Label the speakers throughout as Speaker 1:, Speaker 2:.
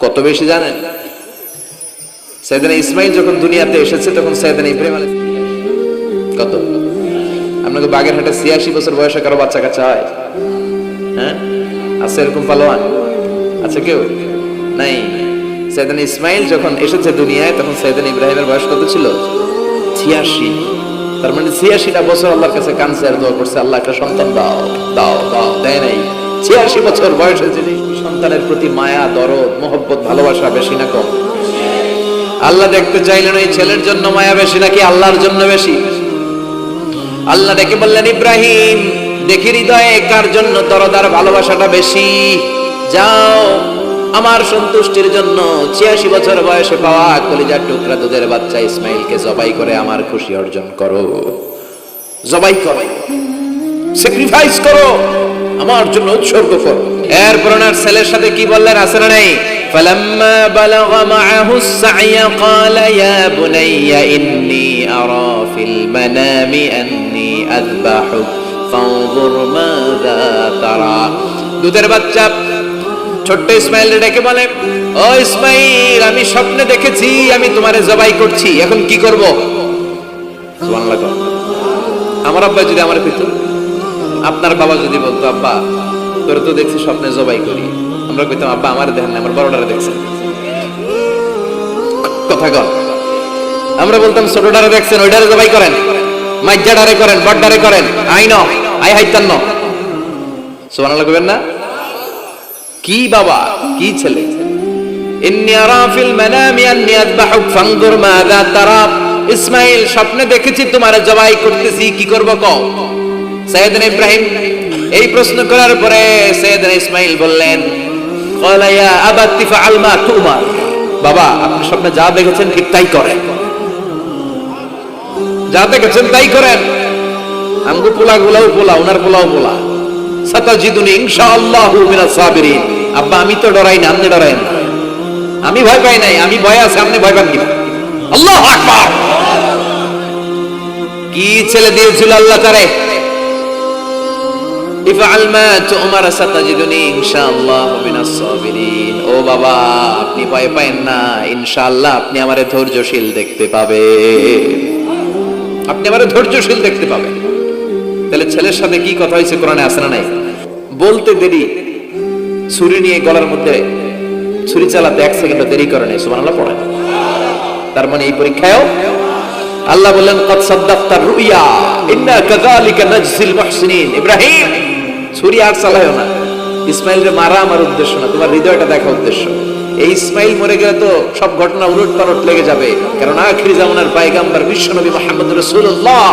Speaker 1: কত বেশি জানেন? সাইয়েদনা ইসমাইল যখন দুনিয়াতে এসেছে তখন সাইয়েদনা ইব্রাহিম আলাইহিস কত, আপনাকে বাগেরহাটে 86 বছর বয়সে কারো বাচ্চা কাচ্চা হয়? হ্যাঁ, আছে এরকম পালোয়ান? আছে কেউ? নাই। সাইয়েদনা ইসমাইল যখন এসেছে দুনিয়ায় তখন সাইয়েদনা ইব্রাহিমের বয়স কত ছিল? 86। তার মানে 86টা বছর আল্লাহর কাছে কাঁদছে আর দোয়া করছে, আল্লাহ একটা সন্তান দাও দাও দাও, দেয় নাই। 86 বছর বয়সে যদি সন্তানের প্রতি মায়া, দরদ, মহব্বত, ভালোবাসা বেশি না কম? আল্লাহ দেখতে চাইলেন ওই ছেলের জন্য মায়া বেশি নাকি আল্লাহর জন্য বেশি? আল্লাহ ডেকে বললেন, ইব্রাহিম দেখি হৃদয়ে কার জন্য দরদ আর ভালোবাসাটা বেশি। যাও আমার সন্তুষ্টির জন্য 86 বছর বয়সে পাওয়া কলিজার টুকরা দুধের বাচ্চা ইসমাইলকে জবাই করে আমার খুশি অর্জন করো। জবাই করো, স্যাক্রিফাইস করো, আমার জন্য উৎসর্গ করো। এরপর ওনার ছেলের সাথে কি বললেন আছে না নাই? فلما بلغ معه السعي قال يا بني إني أرى في المنام أني أذبحك فانظر ماذا ترى। দুধের বাচ্চা ছোট্ট ইসমাইল ডেকে বলে, ও ইসমাইল আমি স্বপ্নে দেখেছি আমি তোমারে জবাই করছি, এখন কি করব? সুবহানাল্লাহ। আমার আব্বা যদি আমার পিতা, আপনার বাবা যদি বলতো, আব্বা তোরে তো দেখছি স্বপ্নে জবাই করি, আমরা কইতাম আব্বা আমার দেখেন না, আমার বড়টারে দেখছেন। কথা কর, আমরা বলতাম ছোটটারে দেখছেন, ওইটারে জবাই করেন, মাইজ্জাটারে করেন, বড়টারে করেন, আই ন আই হাইতান ন। সুবহানাল্লাহ কইবেন না? কি বাবা, কি ছেলে! ইন্নী আরা ফিল মানামি আন্নী আযবাহুক ফানজুর মাযা তারা। ইসমাইল স্বপ্নে দেখেছি তোমারে জবাই করতেছি, কি করব কও? সাইয়েদনা ইব্রাহিম এই প্রশ্ন করার পরে সাইয়েদনা ইসমাইল বললেন, ক্বালা ইয়া আবাতি ফাআল মা তুমার। বাবা আপনি স্বপ্নে যা দেখেছেন ঠিক তাই করেন, যা দেখেছেন তাই করেন। আমগো পোলাগুলাও পোলা, ওনার পোলাও পোলা। সাতাজিদুনি ইনশাআল্লাহু মিনাস সাবিরিন। আব্বা আমি তো ডরাই না, আপনি ডরায়েন না। আমি ভয় পাই নাই, আমি ভয় আছে, আপনি ভয় পান কি? আল্লাহু আকবার। কি ছেলে দিয়েছিল আল্লাহ তারে! ইফআল মা তুমার সাতাজিদুনি ইনশাআল্লাহু মিনাস সাবিরিন। ও বাবা আপনি ভয় পায়েন না, ইনশাআল্লাহ আপনি আমারে ধৈর্যশীল দেখতে পাবেন, আপনি আমারে ধৈর্যশীল দেখতে পাবেন। তাহলে ছেলের সাথে কি কথা হয়েছে কোরআনে আছে না নাই? বলতে দেরি, ছুরি নিয়ে গলার মধ্যে ছুরি চালাতে 1 সেকেন্ড দেরি করে নাই। সুবহানাল্লাহ পড়ে। তার মানে এই পরীক্ষায়ও আল্লাহ বললেন, কদ সাদ্দাকতার রুইয়া ইন্না কাযালিকা নাজজিল মুহসিনিন। ইব্রাহিম ছুরি আর চালায়ও না, ইসমাইলকে মারা আমার উদ্দেশ্য না, তোমার হৃদয়টা দেখা উদ্দেশ্য। এই ইসমাইল মরে গেলে তো সব ঘটনা উলট পালট লেগে যাবে, কারণ আখির জামানার পয়গম্বর বিশ্বনবী মুহাম্মদ রাসূলুল্লাহ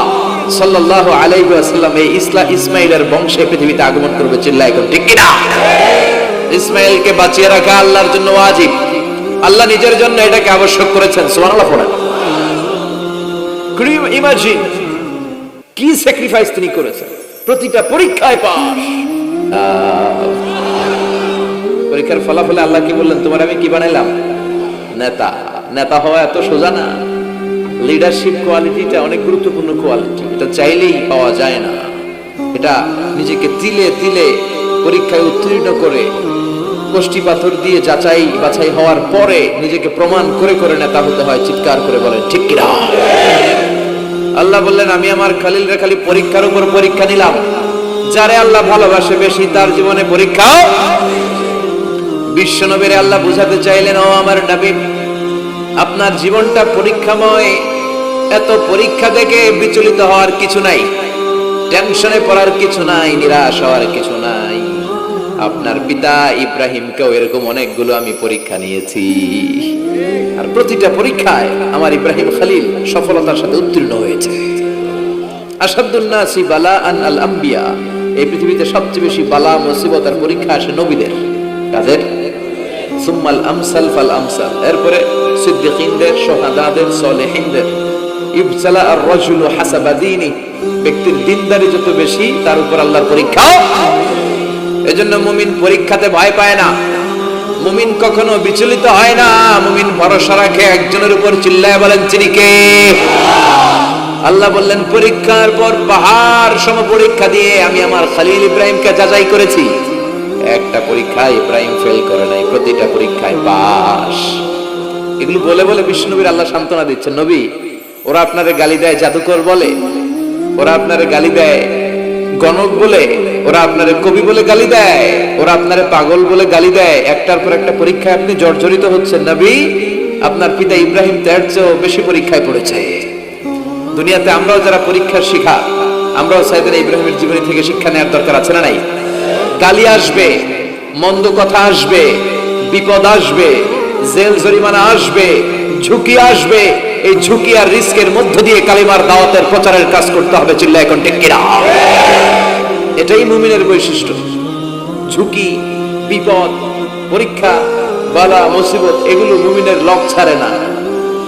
Speaker 1: সাল্লাল্লাহু আলাইহি ওয়াসাল্লাম এই ইসমাইলের বংশে পৃথিবীতে আগমন করবে। চিল্লায় এখন ঠিক কিনা? ইসমাইলকে বাঁচিয়ে রাখা আল্লাহর জন্য ওয়াজিব, আল্লাহ নিজের জন্য এটাকে আবশ্যক করেছেন। সুবহানাল্লাহ পড়েন। ক্যান ইউ ইমাজিন কি স্যাক্রিফাইস তিনি করেছেন? প্রতিটা পরীক্ষায় পাস। পরীক্ষার ফলাফলে আল্লাহ কি বললেন? তোমার আমি কি বানাইলাম? নেতা। নেতা হওয়া এত সোজা না। লিডারশিপ কোয়ালিটিটা অনেক গুরুত্বপূর্ণ কোয়ালিটি, এটা চাইলেই পাওয়া যায় না। এটা নিজেকে তিলে তিলে পরীক্ষায় উত্তীর্ণ করে কষ্টি পাথর দিয়ে যাচাই বাছাই হওয়ার পরে নিজেকে প্রমাণ করে করে নেতা হতে হয়। চিৎকার করে বলেন ঠিক কিনা? আল্লাহ বললেন, আমি আমার খলিলরে খালি পরীক্ষার উপর পরীক্ষা নিলাম, যারে আল্লাহ ভালোবাসে বেশি তার জীবনে পরীক্ষাও। বিশ্বনবীরে আল্লাহ বুঝাতে চাইলেন, ও আমার নবী আপনার জীবনটা পরীক্ষাময়, এত পরীক্ষা থেকে বিচলিত হওয়ার কিছু নাই, টেনশনে পড়ার কিছু নাই, নিরাশ হওয়ার কিছু নাই। আপনার পিতা ইব্রাহিমকেও এরকম অনেকগুলো আমি পরীক্ষা নিয়েছি, আর প্রতিটা পরীক্ষায় আমার ইব্রাহিম খলিল সফলতার সাথে উত্তীর্ণ হয়েছে। আসাদুন নাসি বালাআন আল আম্বিয়া। এই পৃথিবীতে সবচেয়ে বেশি বালা মুসিবত আর পরীক্ষা আসে নবীদের কাজের। সুম্মাল আমসাল ফাল আমসাল। এরপরে সিদ্দিকিনদের, শুহাদাদের, সালেহিনদের। ইবতালা আর রাজুলু হাসাবা দীনি। ব্যক্তির দিনদারি যত বেশি তার উপর আল্লাহর পরীক্ষা। এজন্য মুমিন পরীক্ষাতে ভয় পায় না, মুমিন কখনো বিচলিত হয় না, মুমিন ভরসা রাখে একজনের উপর। চিল্লায় বলেন তিনি কে? আল্লাহ বললেন, পরীক্ষার পর পাহাড় সম পরীক্ষা দিয়ে আমি আমার খলিল ইব্রাহিমকে যাচাই করেছি। একটা পরীক্ষায় ইব্রাহিম ফেল করে নাই, প্রতিটা পরীক্ষায় পাস। এগুলো বলে বলে বিষ্ণুনবীর আল্লাহ সান্ত্বনা দিচ্ছেন, নবী ওরা আপনারে গালি দেয় জাদুকর বলে, ওরা আপনারে গালি দেয় গণক বলে, ওরা আপনারে কবি বলে গালি দেয়, ওরা আপনারে পাগল বলে গালি দেয়, একটার পর একটা পরীক্ষায় আপনি জর্জরিত হচ্ছেন। নবী আপনার পিতা ইব্রাহিম তার চেয়েও বেশি পরীক্ষায় পড়েছে। দুনিয়াতে আমরাও যারা পরীক্ষার শিখা, আমরাও সাইয়েদনা ইব্রাহিমের জীবনী থেকে শিক্ষা নেওয়ার দরকার আছে না নাই? গালি আসবে, মন্দ কথা আসবে, বিপদ আসবে, জেল জরিমানা আসবে, ঝুঁকি আসবে। এই ঝুঁকি আর রিস্কের মধ্য দিয়ে কালিমার দাওয়াতের প্রচারের কাজ করতে হবে। চিল্লা এখন ঠিক কিনা? এটাই মুমিনের বৈশিষ্ট্য। ঝুঁকি, বিপদ, পরীক্ষা, বালা, মুসিবত এগুলো মুমিনের লক ছাড়ে না,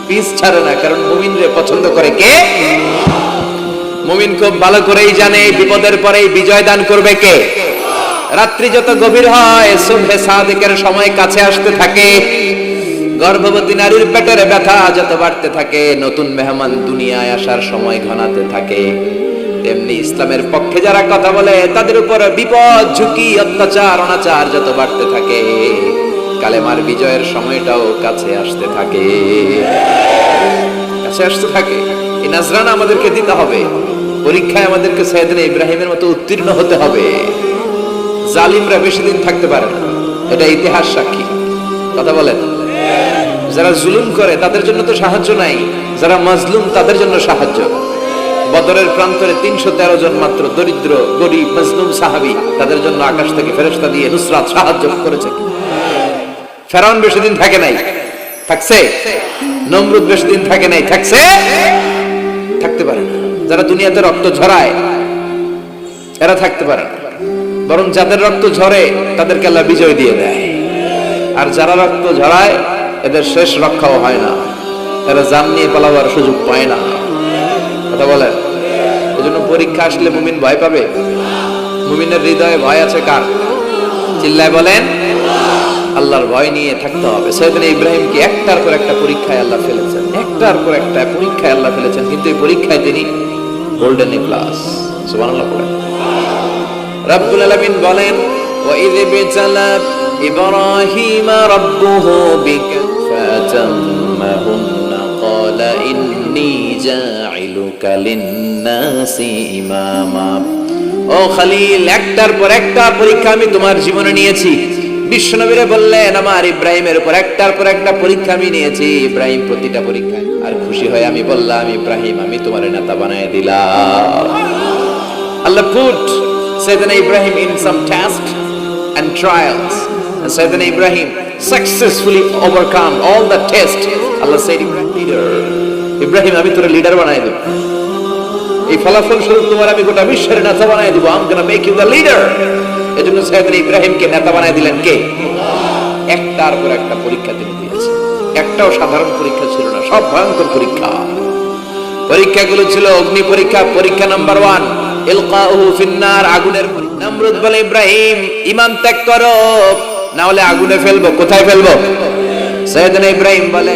Speaker 1: পিস ছাড়ে না। কারণ মুমিনরে পছন্দ করে কে? মুমিন খুব ভালো করেই জানে বিপদের পরেই বিজয় দান করবে কে। রাত্রি যত গভীর হয়, সুবহে সাদিকের সময় কাছে আসতে থাকে, গর্ভবতী নারীর পেটের ব্যথা যত বাড়তে থাকে, নতুন মেহমান দুনিয়ায় আসার সময় ঘনাতে থাকে, তেমনি ইসলামের পক্ষে যারা কথা বলে তাদের উপর বিপদ, ঝুঁকি, অত্যাচার, অনাচার যত বাড়তে থাকে, কালেমার বিজয়ের সময়টাও কাছে আসতে থাকে, কাছে আসতে থাকে। এই নাজরানা আমাদেরকে দিতে হবে। পরীক্ষায় আমাদেরকে সাইয়েদনা ইব্রাহিমের মতো উত্তীর্ণ হতে হবে। জালিমরা বেশি দিন থাকতে পারে না, এটা ইতিহাস সাক্ষী। কথা বলেন, যারা জুলুম করে তাদের জন্য তো সাহায্য নাই, যারা মাজলুম তাদের জন্য সাহায্য। বদরের প্রান্তরে 313 জন মাত্র দরিদ্র, গরিব, মাজলুম সাহাবী, তাদের জন্য আকাশ থেকে ফেরেশতা দিয়ে নুসরাত সাহায্য করেছে। ফেরাউন বেশি দিন থাকে নাই, থাকছে। নমরুদ বেশি দিন থাকে নাই, থাকছে, থাকতে পারে না। যারা দুনিয়াতে রক্ত ঝরায় এরা থাকতে পারে না, বরং যাদের রক্ত ঝরে তাদেরকে আল্লাহ বিজয় দিয়ে দেয়। আর যারা রক্ত ঝরায় এদের শেষ রক্ষাও হয় না, এরা জান নিয়ে পালাবার সুযোগ পায় না। কথা বলেন, এজন্য পরীক্ষা আসলে মুমিন ভয় পাবে। মুমিনের হৃদয়ে ভয় আছে কার? চিল্লায় বলেন, আল্লাহর ভয় নিয়ে থাকতে হবে। সাইয়েদনা ইব্রাহিমকে একটার পর একটা পরীক্ষায় আল্লাহ ফেলেছেন, একটার পর একটা পরীক্ষায় আল্লাহ ফেলেছেন, কিন্তু এই পরীক্ষায় তিনি গোল্ডেন এ প্লাস। সুবহানাল্লাহ বলেন। রব্বুল আলামিন বলেন, ওয়া ইয বিতালা ইব্রাহিমা রাব্বুহু বিকাফাতাম্মাহুন্না ক্বালা ইন্নী জাইলুকা লিন-নাসি ইমামা। ও খলিল, একটার পর একটা পরীক্ষা আমি তোমার জীবনে নিয়েছি। বিশ্বনবীরে বললেন, আমার ইব্রাহিমের উপর একটার পর একটা পরীক্ষা আমি নিয়েছি। ইব্রাহিম প্রতিটা পরীক্ষায় আর খুশি হয়ে আমি বললাম, ইব্রাহিম আমি তোমার নেতা বানায় দিলাম। আল্লাহ put Sayyidina Ibrahim in some tasks and trials, and Sayyidina Ibrahim successfully overcome all the tests. Allah said, Ibrahim আমি তোর লিডার বানায় দেব, এই ফলাফল স্বরূপ তোমার আমি গোটা বিশ্বের নেতা বানায় দিব। I'm gonna make you the leader. এজন্য সাইয়েদনা ইব্রাহিমকে নেতা বানায় দিলেন কে? একটার পর একটা পরীক্ষা তিনি দিয়েছেন। একটাও সাধারণ পরীক্ষা ছিল না, সব ভয়ঙ্কর পরীক্ষা। পরীক্ষাগুলো ছিল অগ্নি পরীক্ষা। পরীক্ষা নাম্বার 1 ইলকাউহু ফিন্নার, আগুনের পরীক্ষা। নমরুদ বলে, ইব্রাহিম ঈমান ত্যাগ করো, না হলে আগুনে ফেলবো। কোথায় ফেলবো? সাইয়েদনা ইব্রাহিম বলে,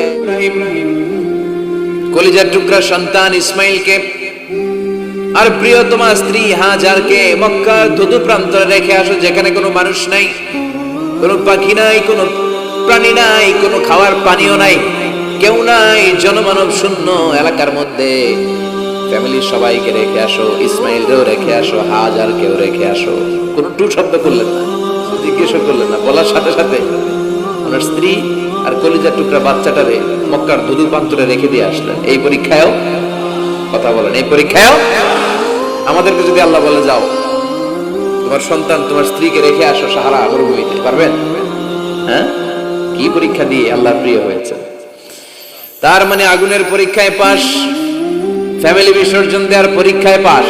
Speaker 1: কলিজার টুকরা সন্তান ইসমাইলকে আর প্রিয়তমা স্ত্রী হাজারকে মক্কার ধুধু প্রান্তরে রেখে আসো, যেখানে কোনো মানুষ নাই, কোনো পাখি নাই, কোনো প্রাণী নাই, কোনো খাওয়ার পানিও নাই, কেউ নাই, জনমানব শূন্য এলাকার মধ্যে ফ্যামিলির সবাইকে রেখে আসো, ইসমাইলকেও রেখে আসো, হাজারকেও রেখে আসো। কোনো টু শব্দ করলেন না, জিজ্ঞেস করলেন না, বলার সাথে সাথে ওনার স্ত্রী আর কলিজার টুকরা বাচ্চাটারে মক্কার ধুধু প্রান্তরে রেখে দিয়ে আসলেন। এই পরীক্ষায়ও, কথা বলেন, এই পরীক্ষায়ও আমাদেরকে যদি আল্লাহ বলে, যাও তোমার সন্তান তোমার স্ত্রীকে রেখে আসো সাহারা মরুভূমিতে, পারবেন? হ্যাঁ, কি পরীক্ষা দিয়ে আল্লাহ প্রিয় হয়েছে। তার মানে আগুনের পরীক্ষায় পাস, ফ্যামিলি বিসর্জন দেওয়ার পরীক্ষায় পাস,